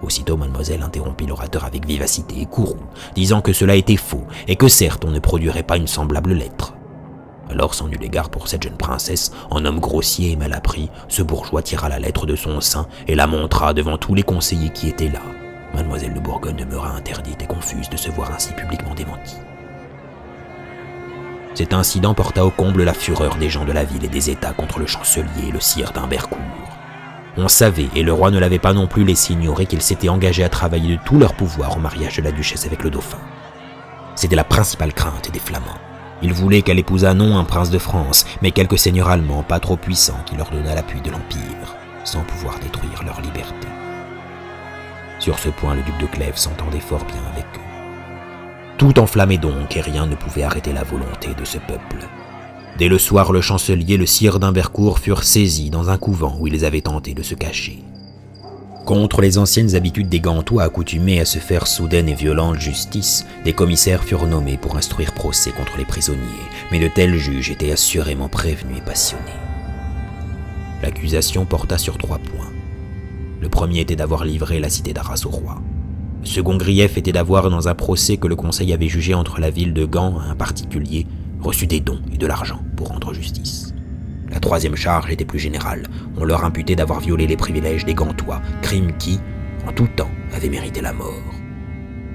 Aussitôt, mademoiselle interrompit l'orateur avec vivacité et courroux, disant que cela était faux et que certes on ne produirait pas une semblable lettre. Alors, sans nul égard pour cette jeune princesse, en homme grossier et mal appris, ce bourgeois tira la lettre de son sein et la montra devant tous les conseillers qui étaient là. Mademoiselle de Bourgogne demeura interdite et confuse de se voir ainsi publiquement démentie. Cet incident porta au comble la fureur des gens de la ville et des États contre le chancelier et le sire d'Humbercourt. On savait, et le roi ne l'avait pas non plus laissé ignorer, qu'ils s'étaient engagés à travailler de tout leur pouvoir au mariage de la duchesse avec le dauphin. C'était la principale crainte des Flamands. Ils voulaient qu'elle épousât non un prince de France, mais quelque seigneur allemand pas trop puissant qui leur donnât l'appui de l'Empire, sans pouvoir détruire leur liberté. Sur ce point, le duc de Clèves s'entendait fort bien avec eux. Tout enflammait donc et rien ne pouvait arrêter la volonté de ce peuple. Dès le soir, le chancelier et le sire d'Humbercourt furent saisis dans un couvent où ils avaient tenté de se cacher. Contre les anciennes habitudes des Gantois accoutumés à se faire soudaine et violente justice, des commissaires furent nommés pour instruire procès contre les prisonniers, mais de tels juges étaient assurément prévenus et passionnés. L'accusation porta sur 3 points. Le premier était d'avoir livré la cité d'Arras au roi. Le second grief était d'avoir, dans un procès que le conseil avait jugé entre la ville de Gand et un particulier, reçu des dons et de l'argent pour rendre justice. La troisième charge était plus générale. On leur imputait d'avoir violé les privilèges des Gantois, crime qui, en tout temps, avait mérité la mort.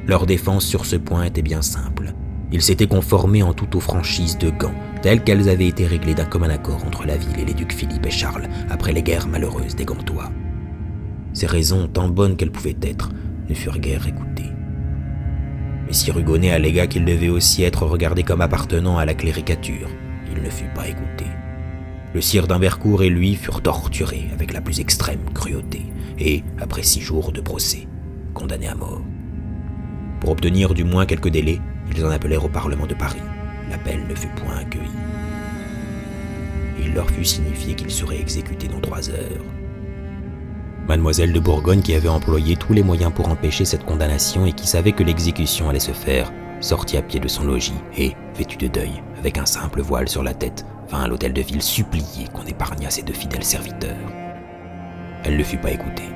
Leur défense sur ce point était bien simple. Ils s'étaient conformés en tout aux franchises de Gand, telles qu'elles avaient été réglées d'un commun accord entre la ville et les ducs Philippe et Charles, après les guerres malheureuses des Gantois. Ces raisons, tant bonnes qu'elles pouvaient être, ne furent guère écoutées. Mais si Rugonnet allégua qu'il devait aussi être regardé comme appartenant à la cléricature, il ne fut pas écouté. Le sire d'Humbercourt et lui furent torturés avec la plus extrême cruauté et, après 6 jours de procès, condamnés à mort. Pour obtenir du moins quelques délais, ils en appelèrent au Parlement de Paris. L'appel ne fut point accueilli. Il leur fut signifié qu'ils seraient exécutés dans 3 heures. Mademoiselle de Bourgogne, qui avait employé tous les moyens pour empêcher cette condamnation et qui savait que l'exécution allait se faire, sortit à pied de son logis et, vêtue de deuil, avec un simple voile sur la tête, vint à l'hôtel de ville supplier qu'on épargnât ses 2 fidèles serviteurs. Elle ne fut pas écoutée.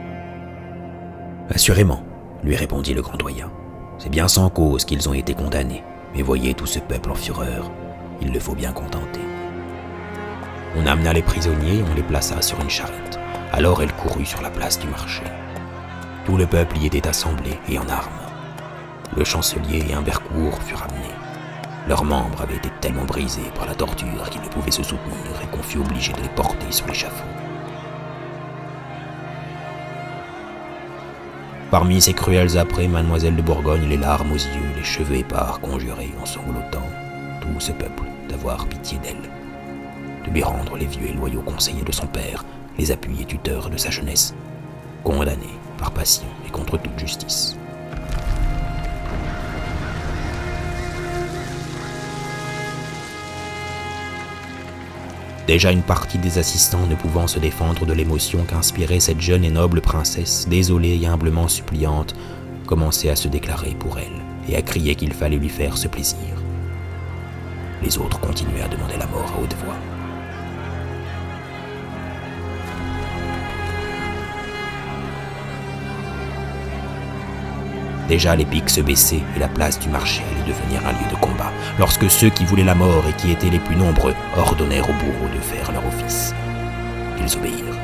« Assurément, lui répondit le grand doyen, c'est bien sans cause qu'ils ont été condamnés, mais voyez tout ce peuple en fureur, il le faut bien contenter. » On amena les prisonniers et on les plaça sur une charrette. Alors elle courut sur la place du marché. Tout le peuple y était assemblé et en armes. Le chancelier et Humbercourt furent amenés. Leurs membres avaient été tellement brisés par la torture qu'ils ne pouvaient se soutenir et qu'on fut obligé de les porter sur l'échafaud. Parmi ces cruels apprêts, Mademoiselle de Bourgogne, les larmes aux yeux, les cheveux épars, conjurait en sanglotant tout ce peuple d'avoir pitié d'elle, de lui rendre les vieux et loyaux conseillers de son père, les appuis et tuteurs de sa jeunesse, condamnés par passion et contre toute justice. Déjà une partie des assistants ne pouvant se défendre de l'émotion qu'inspirait cette jeune et noble princesse, désolée et humblement suppliante, commençait à se déclarer pour elle et à crier qu'il fallait lui faire ce plaisir. Les autres continuaient à demander la mort à haute voix. Déjà les piques se baissaient et la place du marché allait devenir un lieu de combat, lorsque ceux qui voulaient la mort et qui étaient les plus nombreux ordonnèrent aux bourreaux de faire leur office. Ils obéirent.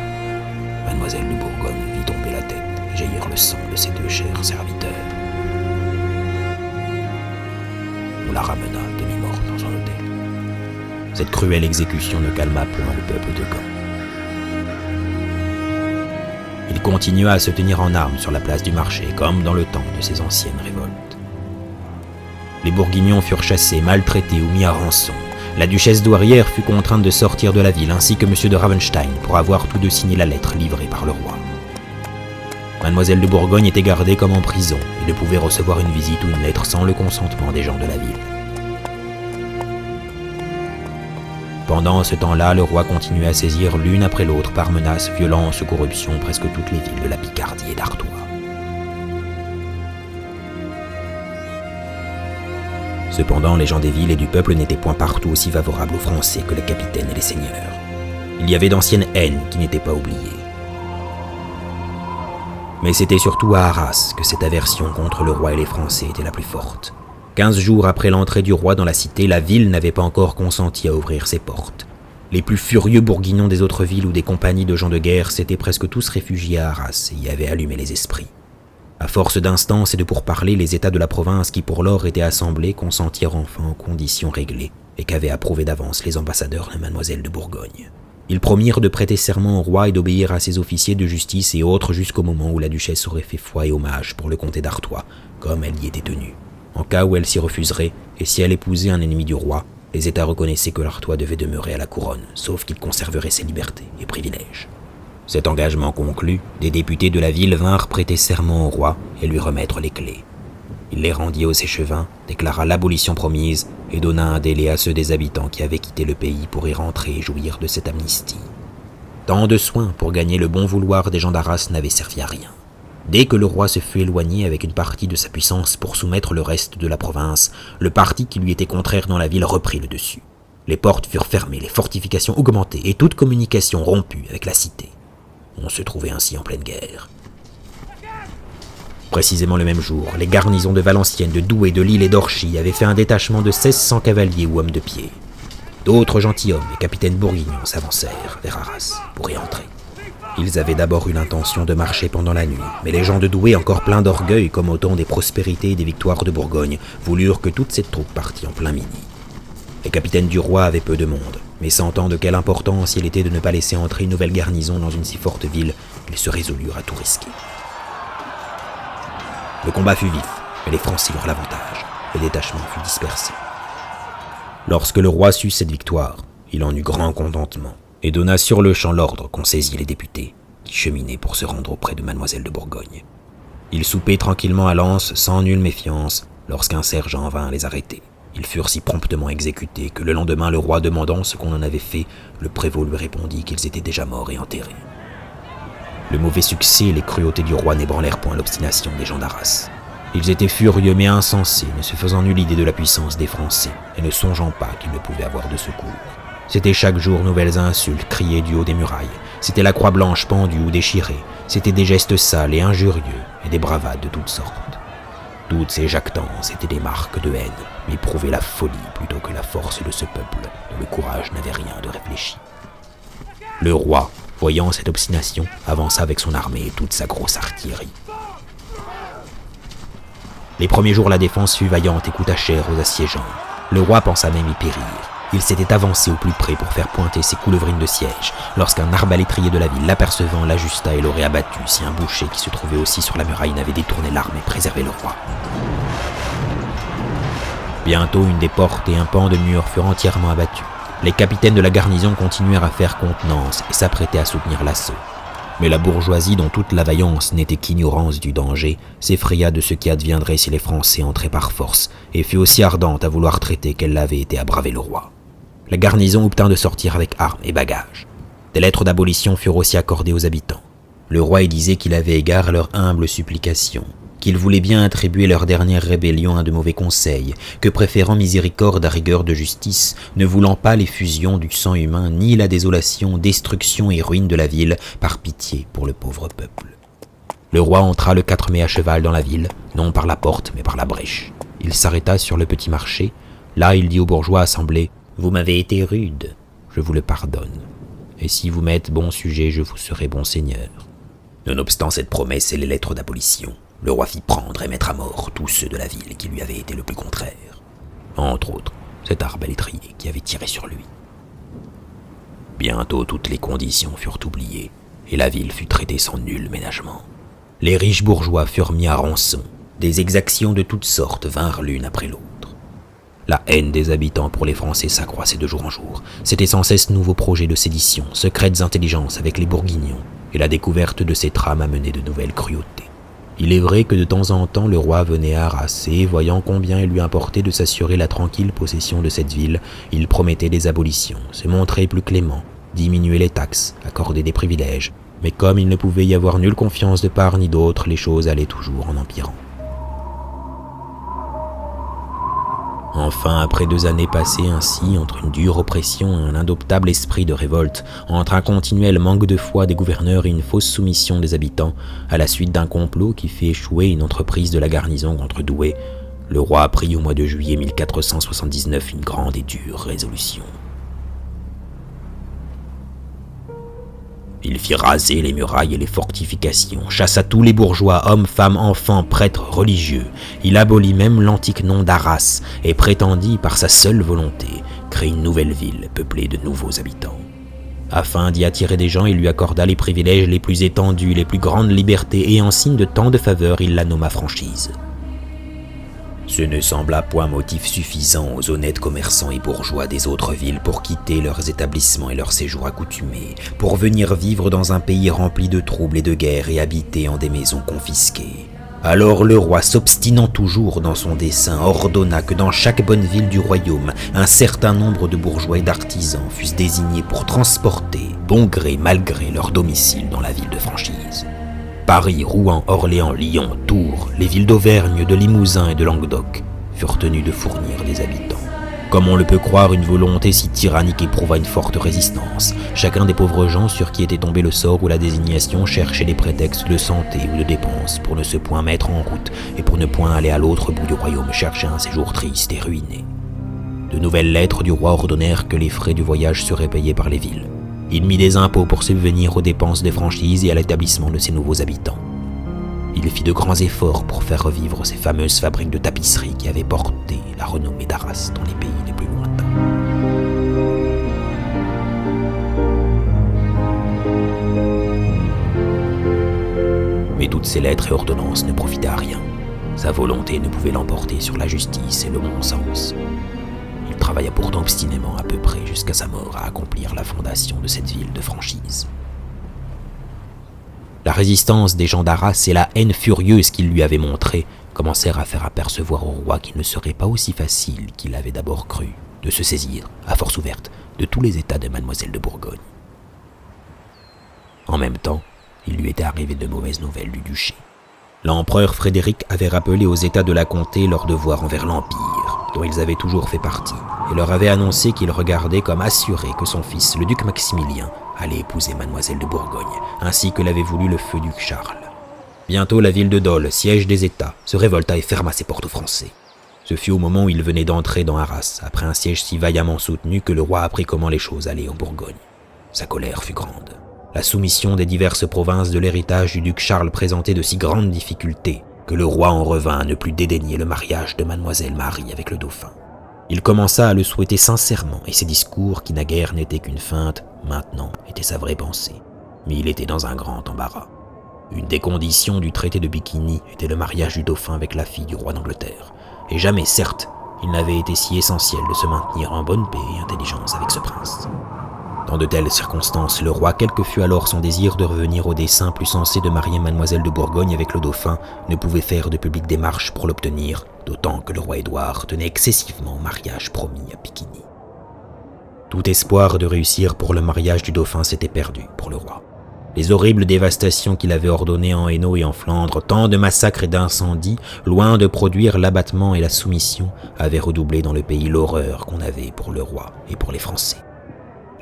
Mademoiselle de Bourgogne vit tomber la tête et jaillir le sang de ses 2 chers serviteurs. On la ramena demi-morte dans son hôtel. Cette cruelle exécution ne calma point le peuple de Gand. Il continua à se tenir en armes sur la place du marché, comme dans le temps de ses anciennes révoltes. Les Bourguignons furent chassés, maltraités ou mis à rançon. La duchesse douairière fut contrainte de sortir de la ville, ainsi que M. de Ravenstein, pour avoir tous 2 signé la lettre livrée par le roi. Mademoiselle de Bourgogne était gardée comme en prison et ne pouvait recevoir une visite ou une lettre sans le consentement des gens de la ville. Pendant ce temps-là, le roi continuait à saisir l'une après l'autre, par menaces, violences ou corruption, presque toutes les villes de la Picardie et d'Artois. Cependant, les gens des villes et du peuple n'étaient point partout aussi favorables aux Français que les capitaines et les seigneurs. Il y avait d'anciennes haines qui n'étaient pas oubliées. Mais c'était surtout à Arras que cette aversion contre le roi et les Français était la plus forte. 15 jours après l'entrée du roi dans la cité, la ville n'avait pas encore consenti à ouvrir ses portes. Les plus furieux bourguignons des autres villes ou des compagnies de gens de guerre s'étaient presque tous réfugiés à Arras et y avaient allumé les esprits. À force d'instances et de pourparlers, les États de la province qui pour lors étaient assemblés consentirent enfin aux conditions réglées et qu'avaient approuvé d'avance les ambassadeurs de Mademoiselle de Bourgogne. Ils promirent de prêter serment au roi et d'obéir à ses officiers de justice et autres jusqu'au moment où la duchesse aurait fait foi et hommage pour le comté d'Artois, comme elle y était tenue. En cas où elle s'y refuserait, et si elle épousait un ennemi du roi, les États reconnaissaient que l'Artois devait demeurer à la couronne, sauf qu'il conserverait ses libertés et privilèges. Cet engagement conclu, des députés de la ville vinrent prêter serment au roi et lui remettre les clés. Il les rendit aux échevins, déclara l'abolition promise et donna un délai à ceux des habitants qui avaient quitté le pays pour y rentrer et jouir de cette amnistie. Tant de soins pour gagner le bon vouloir des gens d'Arras n'avaient servi à rien. Dès que le roi se fut éloigné avec une partie de sa puissance pour soumettre le reste de la province, le parti qui lui était contraire dans la ville reprit le dessus. Les portes furent fermées, les fortifications augmentées et toute communication rompue avec la cité. On se trouvait ainsi en pleine guerre. Précisément le même jour, les garnisons de Valenciennes, de Douai, de Lille et d'Orchy avaient fait un détachement de 1600 cavaliers ou hommes de pied. D'autres gentilshommes et capitaines bourguignons s'avancèrent vers Arras pour y entrer. Ils avaient d'abord eu l'intention de marcher pendant la nuit, mais les gens de Douai, encore pleins d'orgueil comme au temps des prospérités et des victoires de Bourgogne, voulurent que toute cette troupe partît en plein midi. Les capitaines du roi avaient peu de monde, mais sentant de quelle importance il était de ne pas laisser entrer une nouvelle garnison dans une si forte ville, ils se résolurent à tout risquer. Le combat fut vif, mais les Français eurent l'avantage. Le détachement fut dispersé. Lorsque le roi sut cette victoire, il en eut grand contentement, et donna sur-le-champ l'ordre qu'on saisit les députés, qui cheminaient pour se rendre auprès de Mademoiselle de Bourgogne. Ils soupaient tranquillement à l'anse, sans nulle méfiance, lorsqu'un sergent vint les arrêter. Ils furent si promptement exécutés que le lendemain, le roi demandant ce qu'on en avait fait, le prévôt lui répondit qu'ils étaient déjà morts et enterrés. Le mauvais succès et les cruautés du roi n'ébranlèrent point l'obstination des gens d'Arras. Ils étaient furieux mais insensés, ne se faisant nulle idée de la puissance des Français, et ne songeant pas qu'ils ne pouvaient avoir de secours. C'était chaque jour nouvelles insultes criées du haut des murailles, c'était la croix blanche pendue ou déchirée, c'était des gestes sales et injurieux, et des bravades de toutes sortes. Toutes ces jactances étaient des marques de haine, mais prouvaient la folie plutôt que la force de ce peuple, dont le courage n'avait rien de réfléchi. Le roi, voyant cette obstination, avança avec son armée et toute sa grosse artillerie. Les premiers jours, la défense fut vaillante et coûta cher aux assiégeants. Le roi pensa même y périr. Il s'était avancé au plus près pour faire pointer ses coulevrines de siège, lorsqu'un arbalétrier de la ville, l'apercevant, l'ajusta et l'aurait abattu si un boucher qui se trouvait aussi sur la muraille n'avait détourné l'arme et préservé le roi. Bientôt, une des portes et un pan de mur furent entièrement abattus. Les capitaines de la garnison continuèrent à faire contenance et s'apprêtaient à soutenir l'assaut. Mais la bourgeoisie, dont toute la vaillance n'était qu'ignorance du danger, s'effraya de ce qui adviendrait si les Français entraient par force, et fut aussi ardente à vouloir traiter qu'elle l'avait été à braver le roi. La garnison obtint de sortir avec armes et bagages. Des lettres d'abolition furent aussi accordées aux habitants. Le roi y disait qu'il avait égard à leurs humbles supplications, qu'il voulait bien attribuer leur dernière rébellion à de mauvais conseils, que préférant miséricorde à rigueur de justice, ne voulant pas l'effusion du sang humain, ni la désolation, destruction et ruine de la ville, par pitié pour le pauvre peuple. Le roi entra le 4 mai à cheval dans la ville, non par la porte, mais par la brèche. Il s'arrêta sur le petit marché. Là, il dit aux bourgeois assemblés, « Vous m'avez été rude, je vous le pardonne. Et si vous m'êtes bon sujet, je vous serai bon seigneur. » Nonobstant cette promesse et les lettres d'abolition, le roi fit prendre et mettre à mort tous ceux de la ville qui lui avaient été le plus contraires. Entre autres, cet arbalétrier qui avait tiré sur lui. Bientôt toutes les conditions furent oubliées, et la ville fut traitée sans nul ménagement. Les riches bourgeois furent mis à rançon, des exactions de toutes sortes vinrent l'une après l'autre. La haine des habitants pour les Français s'accroissait de jour en jour. C'étaient sans cesse nouveaux projets de sédition, secrètes intelligences avec les Bourguignons, et la découverte de ces trames amenait de nouvelles cruautés. Il est vrai que de temps en temps le roi venait à Arras et, voyant combien il lui importait de s'assurer la tranquille possession de cette ville, il promettait des abolitions, se montrait plus clément, diminuer les taxes, accorder des privilèges, mais comme il ne pouvait y avoir nulle confiance de part ni d'autre, les choses allaient toujours en empirant. Enfin, après 2 années passées ainsi, entre une dure oppression et un indoptable esprit de révolte, entre un continuel manque de foi des gouverneurs et une fausse soumission des habitants, à la suite d'un complot qui fit échouer une entreprise de la garnison contre Douai, le roi prit au mois de juillet 1479 une grande et dure résolution. Il fit raser les murailles et les fortifications, chassa tous les bourgeois, hommes, femmes, enfants, prêtres, religieux. Il abolit même l'antique nom d'Arras et prétendit, par sa seule volonté, créer une nouvelle ville peuplée de nouveaux habitants. Afin d'y attirer des gens, il lui accorda les privilèges les plus étendus, les plus grandes libertés, et en signe de tant de faveurs, il la nomma franchise. Ce ne sembla point motif suffisant aux honnêtes commerçants et bourgeois des autres villes pour quitter leurs établissements et leurs séjours accoutumés, pour venir vivre dans un pays rempli de troubles et de guerres et habiter en des maisons confisquées. Alors le roi, s'obstinant toujours dans son dessein, ordonna que dans chaque bonne ville du royaume, un certain nombre de bourgeois et d'artisans fussent désignés pour transporter, bon gré mal gré, leur domicile dans la ville de franchise. Paris, Rouen, Orléans, Lyon, Tours, les villes d'Auvergne, de Limousin et de Languedoc furent tenues de fournir des habitants. Comme on le peut croire, une volonté si tyrannique éprouva une forte résistance. Chacun des pauvres gens sur qui était tombé le sort ou la désignation cherchait des prétextes de santé ou de dépenses pour ne se point mettre en route et pour ne point aller à l'autre bout du royaume chercher un séjour triste et ruiné. De nouvelles lettres du roi ordonnèrent que les frais du voyage seraient payés par les villes. Il mit des impôts pour subvenir aux dépenses des franchises et à l'établissement de ses nouveaux habitants. Il fit de grands efforts pour faire revivre ces fameuses fabriques de tapisserie qui avaient porté la renommée d'Arras dans les pays les plus lointains. Mais toutes ces lettres et ordonnances ne profitaient à rien. Sa volonté ne pouvait l'emporter sur la justice et le bon sens. Il travailla pourtant obstinément à peu près jusqu'à sa mort à accomplir la fondation de cette ville de franchise. La résistance des gens d'Arras et la haine furieuse qu'ils lui avaient montrée commencèrent à faire apercevoir au roi qu'il ne serait pas aussi facile qu'il avait d'abord cru de se saisir, à force ouverte, de tous les états de Mademoiselle de Bourgogne. En même temps, il lui était arrivé de mauvaises nouvelles du duché. L'empereur Frédéric avait rappelé aux États de la comté leur devoir envers l'Empire, dont ils avaient toujours fait partie, et leur avait annoncé qu'il regardait comme assuré que son fils, le duc Maximilien, allait épouser Mademoiselle de Bourgogne, ainsi que l'avait voulu le feu duc Charles. Bientôt la ville de Dole, siège des États, se révolta et ferma ses portes aux Français. Ce fut au moment où il venait d'entrer dans Arras, après un siège si vaillamment soutenu que le roi apprit comment les choses allaient en Bourgogne. Sa colère fut grande. La soumission des diverses provinces de l'héritage du duc Charles présentait de si grandes difficultés que le roi en revint à ne plus dédaigner le mariage de Mademoiselle Marie avec le dauphin. Il commença à le souhaiter sincèrement, et ses discours, qui naguère n'étaient qu'une feinte, maintenant étaient sa vraie pensée. Mais il était dans un grand embarras. Une des conditions du traité de Bikini était le mariage du dauphin avec la fille du roi d'Angleterre. Et jamais, certes, il n'avait été si essentiel de se maintenir en bonne paix et intelligence avec ce prince. Dans de telles circonstances, le roi, quel que fût alors son désir de revenir au dessein plus sensé de marier Mademoiselle de Bourgogne avec le dauphin, ne pouvait faire de publiques démarches pour l'obtenir, d'autant que le roi Édouard tenait excessivement au mariage promis à Bikini. Tout espoir de réussir pour le mariage du dauphin s'était perdu pour le roi. Les horribles dévastations qu'il avait ordonnées en Hainaut et en Flandre, tant de massacres et d'incendies, loin de produire l'abattement et la soumission, avaient redoublé dans le pays l'horreur qu'on avait pour le roi et pour les Français.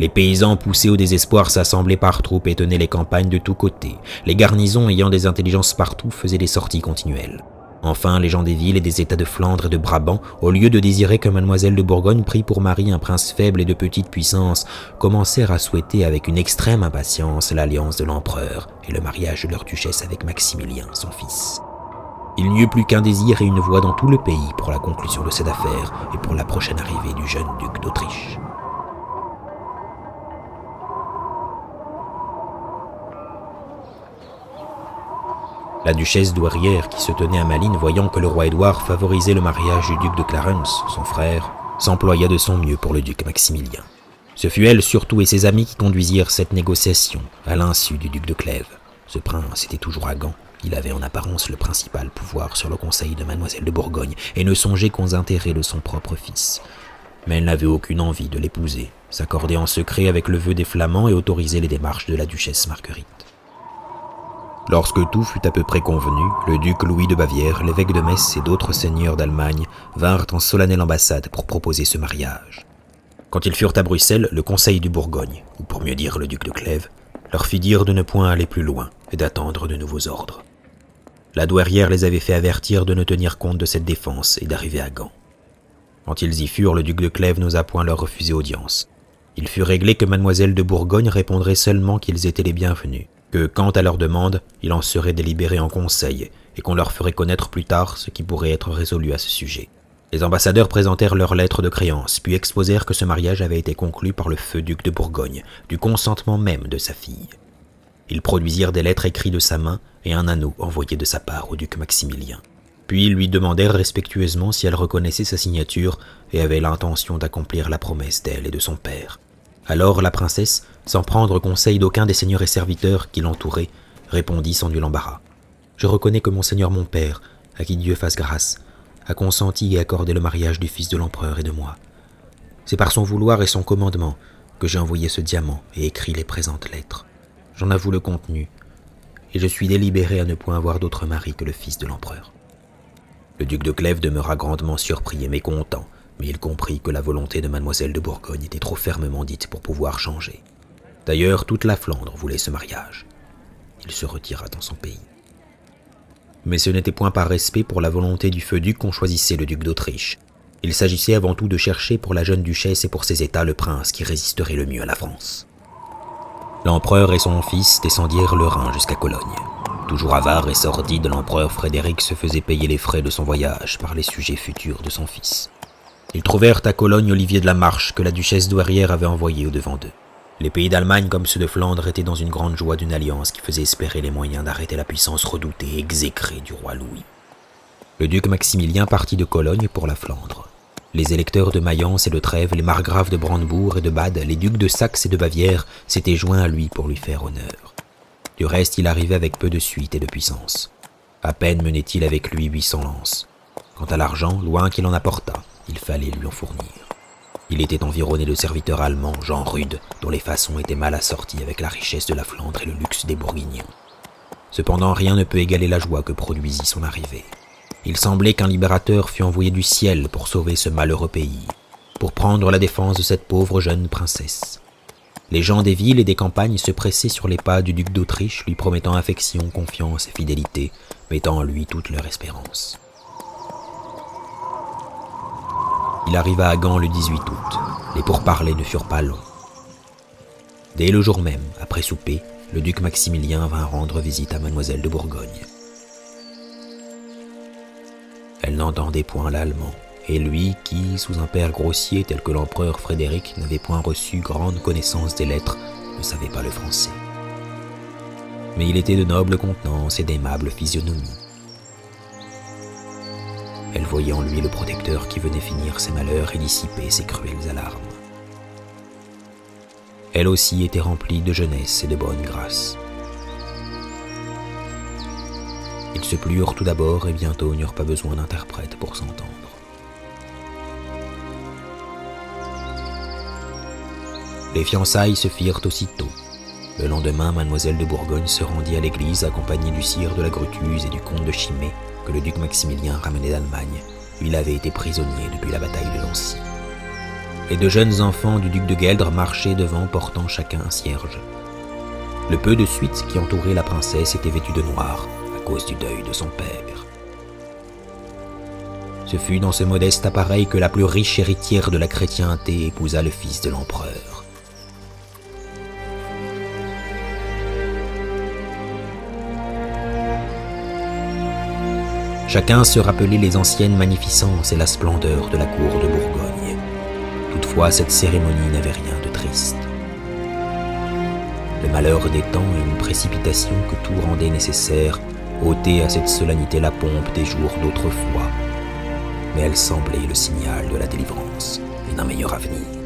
Les paysans poussés au désespoir s'assemblaient par troupes et tenaient les campagnes de tous côtés. Les garnisons ayant des intelligences partout faisaient des sorties continuelles. Enfin, les gens des villes et des États de Flandre et de Brabant, au lieu de désirer que Mademoiselle de Bourgogne prît pour mari un prince faible et de petite puissance, commencèrent à souhaiter avec une extrême impatience l'alliance de l'empereur et le mariage de leur duchesse avec Maximilien, son fils. Il n'y eut plus qu'un désir et une voix dans tout le pays pour la conclusion de cette affaire et pour la prochaine arrivée du jeune duc d'Autriche. La duchesse douairière, qui se tenait à Malines, voyant que le roi Édouard favorisait le mariage du duc de Clarence, son frère, s'employa de son mieux pour le duc Maximilien. Ce fut elle surtout et ses amis qui conduisirent cette négociation, à l'insu du duc de Clèves. Ce prince était toujours à Gand, il avait en apparence le principal pouvoir sur le conseil de Mademoiselle de Bourgogne, et ne songeait qu'aux intérêts de son propre fils. Mais elle n'avait aucune envie de l'épouser, s'accordait en secret avec le vœu des Flamands et autorisait les démarches de la duchesse Marguerite. Lorsque tout fut à peu près convenu, le duc Louis de Bavière, l'évêque de Metz et d'autres seigneurs d'Allemagne vinrent en solennelle ambassade pour proposer ce mariage. Quand ils furent à Bruxelles, le conseil du Bourgogne, ou pour mieux dire le duc de Clèves, leur fit dire de ne point aller plus loin et d'attendre de nouveaux ordres. La douairière les avait fait avertir de ne tenir compte de cette défense et d'arriver à Gand. Quand ils y furent, le duc de Clèves n'osa point leur refuser audience. Il fut réglé que Mademoiselle de Bourgogne répondrait seulement qu'ils étaient les bienvenus, que, quant à leur demande, il en serait délibéré en conseil, et qu'on leur ferait connaître plus tard ce qui pourrait être résolu à ce sujet. Les ambassadeurs présentèrent leurs lettres de créance, puis exposèrent que ce mariage avait été conclu par le feu duc de Bourgogne, du consentement même de sa fille. Ils produisirent des lettres écrites de sa main et un anneau envoyé de sa part au duc Maximilien. Puis ils lui demandèrent respectueusement si elle reconnaissait sa signature et avait l'intention d'accomplir la promesse d'elle et de son père. Alors la princesse, sans prendre conseil d'aucun des seigneurs et serviteurs qui l'entouraient, répondit sans nul embarras. « Je reconnais que mon seigneur mon père, à qui Dieu fasse grâce, a consenti et accordé le mariage du fils de l'empereur et de moi. C'est par son vouloir et son commandement que j'ai envoyé ce diamant et écrit les présentes lettres. J'en avoue le contenu, et je suis délibéré à ne point avoir d'autre mari que le fils de l'empereur. » Le duc de Clèves demeura grandement surpris et mécontent, mais il comprit que la volonté de Mademoiselle de Bourgogne était trop fermement dite pour pouvoir changer. D'ailleurs, toute la Flandre voulait ce mariage. Il se retira dans son pays. Mais ce n'était point par respect pour la volonté du feu duc qu'on choisissait le duc d'Autriche. Il s'agissait avant tout de chercher pour la jeune duchesse et pour ses états le prince qui résisterait le mieux à la France. L'empereur et son fils descendirent le Rhin jusqu'à Cologne. Toujours avare et sordide, l'empereur Frédéric se faisait payer les frais de son voyage par les sujets futurs de son fils. Ils trouvèrent à Cologne Olivier de la Marche que la duchesse douairière avait envoyé au-devant d'eux. Les pays d'Allemagne comme ceux de Flandre étaient dans une grande joie d'une alliance qui faisait espérer les moyens d'arrêter la puissance redoutée et exécrée du roi Louis. Le duc Maximilien partit de Cologne pour la Flandre. Les électeurs de Mayence et de Trèves, les margraves de Brandebourg et de Bade, les ducs de Saxe et de Bavière s'étaient joints à lui pour lui faire honneur. Du reste, il arrivait avec peu de suite et de puissance. À peine menait-il avec lui 800 lances. Quant à l'argent, loin qu'il en apportât, il fallait lui en fournir. Il était environné de serviteurs allemands, gens rudes, dont les façons étaient mal assorties avec la richesse de la Flandre et le luxe des Bourguignons. Cependant, rien ne peut égaler la joie que produisit son arrivée. Il semblait qu'un libérateur fût envoyé du ciel pour sauver ce malheureux pays, pour prendre la défense de cette pauvre jeune princesse. Les gens des villes et des campagnes se pressaient sur les pas du duc d'Autriche, lui promettant affection, confiance et fidélité, mettant en lui toute leur espérance. Il arriva à Gand le 18 août. Les pourparlers ne furent pas longs. Dès le jour même, après souper, le duc Maximilien vint rendre visite à mademoiselle de Bourgogne. Elle n'entendait point l'allemand, et lui qui, sous un père grossier tel que l'empereur Frédéric, n'avait point reçu grande connaissance des lettres, ne savait pas le français. Mais il était de noble contenance et d'aimable physionomie. Elle voyait en lui le protecteur qui venait finir ses malheurs et dissiper ses cruelles alarmes. Elle aussi était remplie de jeunesse et de bonne grâce. Ils se plurent tout d'abord et bientôt n'eurent pas besoin d'interprète pour s'entendre. Les fiançailles se firent aussitôt. Le lendemain, mademoiselle de Bourgogne se rendit à l'église accompagnée du sire de la Grutuse et du comte de Chimay que le duc Maximilien ramenait d'Allemagne, où il avait été prisonnier depuis la bataille de Nancy. Les deux jeunes enfants du duc de Gueldre marchaient devant portant chacun un cierge. Le peu de suite qui entourait la princesse était vêtu de noir, à cause du deuil de son père. Ce fut dans ce modeste appareil que la plus riche héritière de la chrétienté épousa le fils de l'empereur. Chacun se rappelait les anciennes magnificences et la splendeur de la cour de Bourgogne. Toutefois, cette cérémonie n'avait rien de triste. Le malheur des temps et une précipitation que tout rendait nécessaire ôtaient à cette solennité la pompe des jours d'autrefois, mais elle semblait le signal de la délivrance et d'un meilleur avenir.